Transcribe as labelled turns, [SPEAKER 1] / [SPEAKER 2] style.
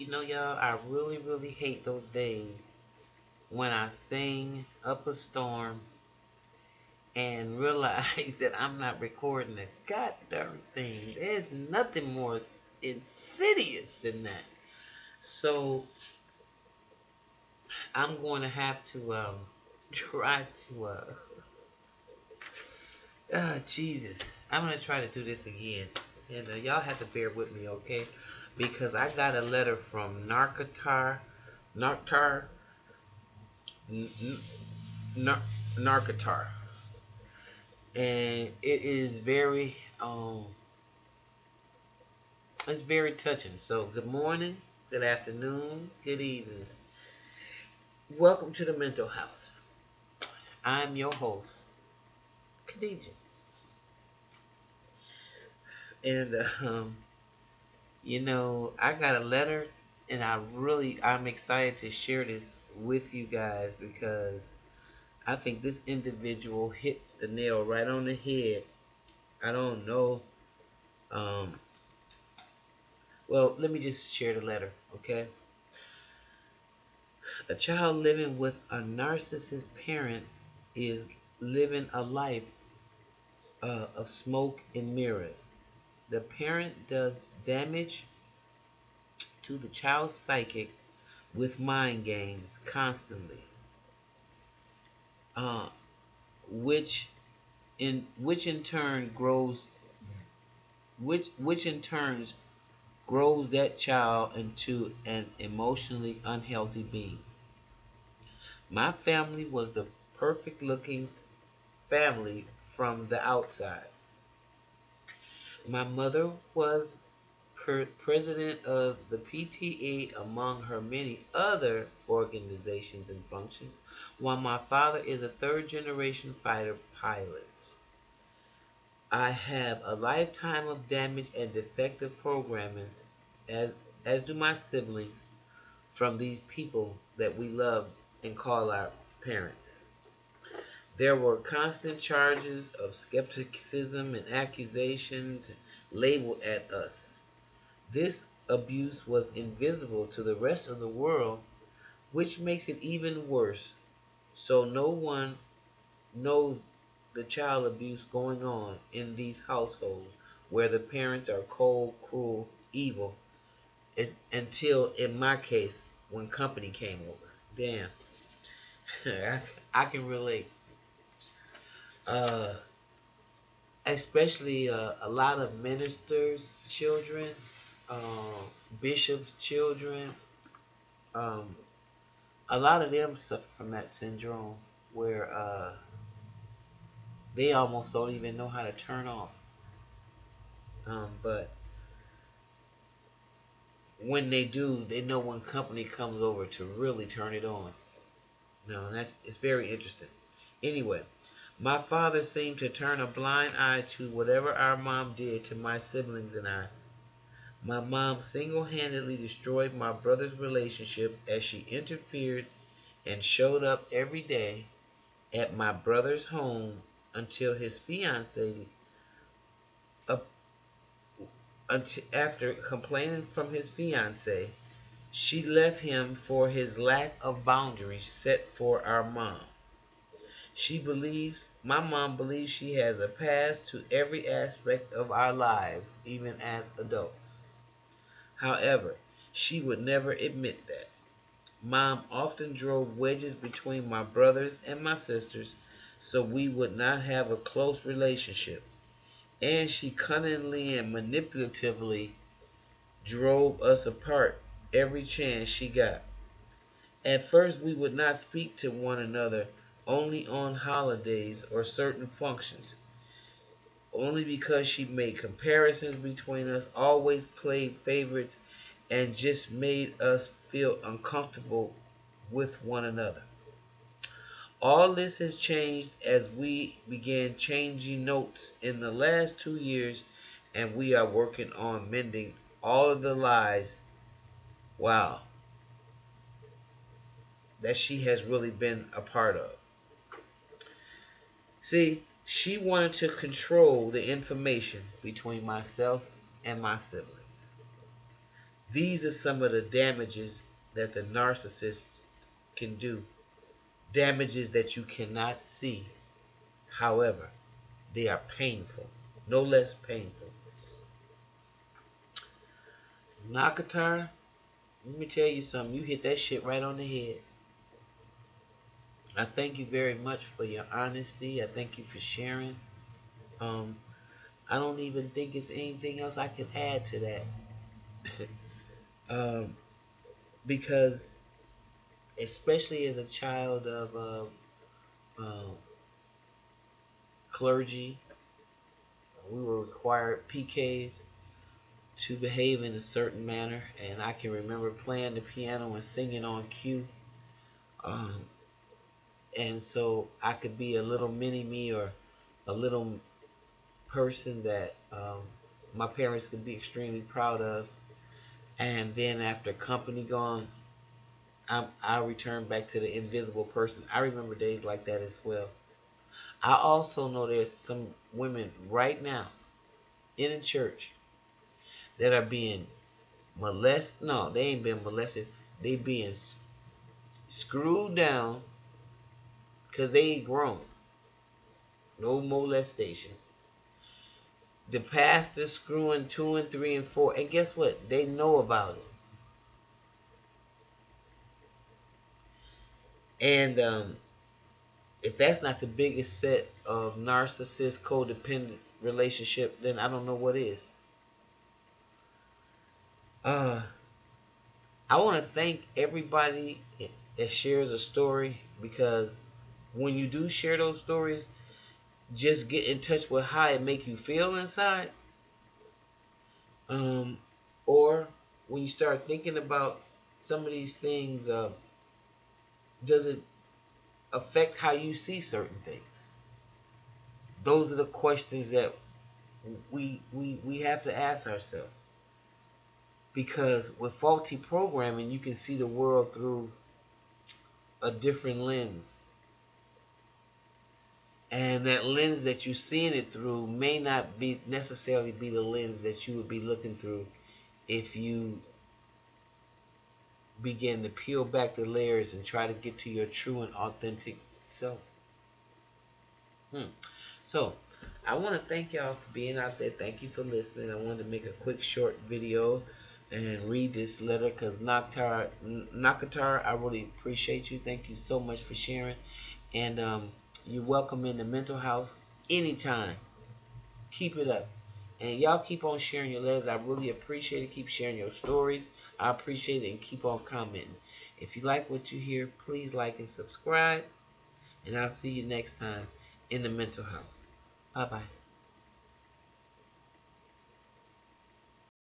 [SPEAKER 1] You know, y'all, I really, really hate those days when I sing up a storm and realize that I'm not recording a goddamn thing. There's nothing more insidious than that. So I'm going to have to try to Jesus. I'm gonna try to do this again, and y'all have to bear with me, okay? Because I got a letter from Narctar, N- N- Nar- Narcatar, and it is very it's very touching. So good morning, good afternoon, good evening. Welcome to the Mental House. I'm your host, Khadijah, and I got a letter, and I'm excited to share this with you guys because I think this individual hit the nail right on the head. I don't know. Um, well, let me just share the letter, okay? A child living with a narcissist parent is living a life of smoke and mirrors. The parent does damage to the child's psychic with mind games constantly, uh, which in turn grows that child into an emotionally unhealthy being. My family was the perfect looking family from the outside. My mother was president of the PTA among her many other organizations and functions, while my father is a third generation fighter pilot. I have a lifetime of damage and defective programming, as as do my siblings, from these people that we love and call our parents. There were constant charges of skepticism and accusations labeled at us. This abuse was invisible to the rest of the world, which makes it even worse. So no one knows the child abuse going on in these households where the parents are cold, cruel, evil, is until in my case when company came over. Damn, I can relate. Uh, Especially a lot of ministers' children, uh, bishops' children. Um, a lot of them suffer from that syndrome where they almost don't even know how to turn off. But when they do, they know when company comes over to really turn it on. No, that's it's very interesting. Anyway, my father seemed to turn a blind eye to whatever our mom did to my siblings and I. My mom single-handedly destroyed my brother's relationship as she interfered and showed up every day at my brother's home until his fiancee, up until after complaining from his fiancee, she left him for his lack of boundaries set for our mom. My mom believes she has a pass to every aspect of our lives, even as adults. However, she would never admit that. Mom often drove wedges between my brothers and my sisters so we would not have a close relationship, and she cunningly and manipulatively drove us apart every chance she got. At first, we would not speak to one another only on holidays or certain functions, only because she made comparisons between us, always played favorites, and just made us feel uncomfortable with one another. All this has changed as we began changing notes in the last 2 years, and we are working on mending all of the lies. Wow, that she has really been a part of. See, she wanted to control the information between myself and my siblings. These are some of the damages that the narcissist can do. Damages that you cannot see. However, they are painful. No less painful. Narctar, let me tell you something. You hit that shit right on the head. I thank you very much for your honesty. I thank you for sharing. Um, I don't even think it's anything else I can add to that. um, because especially as a child of uh, clergy, we were required PKs to behave in a certain manner, and I can remember playing the piano and singing on cue. Um, and so I could be a little mini me or a little person that my parents could be extremely proud of. And then after company gone, I return back to the invisible person. I remember days like that as well. I also know there's some women right now in the church that are being molested. No, they ain't been molested. They being screwed down because they ain't grown. No molestation. The pastor screwing 2 and 3 and 4, and guess what? They know about it. And if that's not the biggest set of narcissist codependent relationship, then I don't know what is. Uh, I want to thank everybody that shares a story, because when you do share those stories, just get in touch with how it make you feel inside. Um, or when you start thinking about some of these things, does it affect how you see certain things? Those are the questions that we have to ask ourselves. Because with faulty programming, you can see the world through a different lens. And that lens that you're seeing it through may not be necessarily be the lens that you would be looking through if you begin to peel back the layers and try to get to your true and authentic self. So, I want to thank y'all for being out there. Thank you for listening. I wanted to make a quick short video and read this letter because Narctar, I really appreciate you. Thank you so much for sharing. And you're welcome in the mental house anytime. Keep it up. And y'all keep on sharing your letters. I really appreciate it. Keep sharing your stories. I appreciate it, and keep on commenting. If you like what you hear, please like and subscribe. And I'll see you next time in the mental house. Bye bye.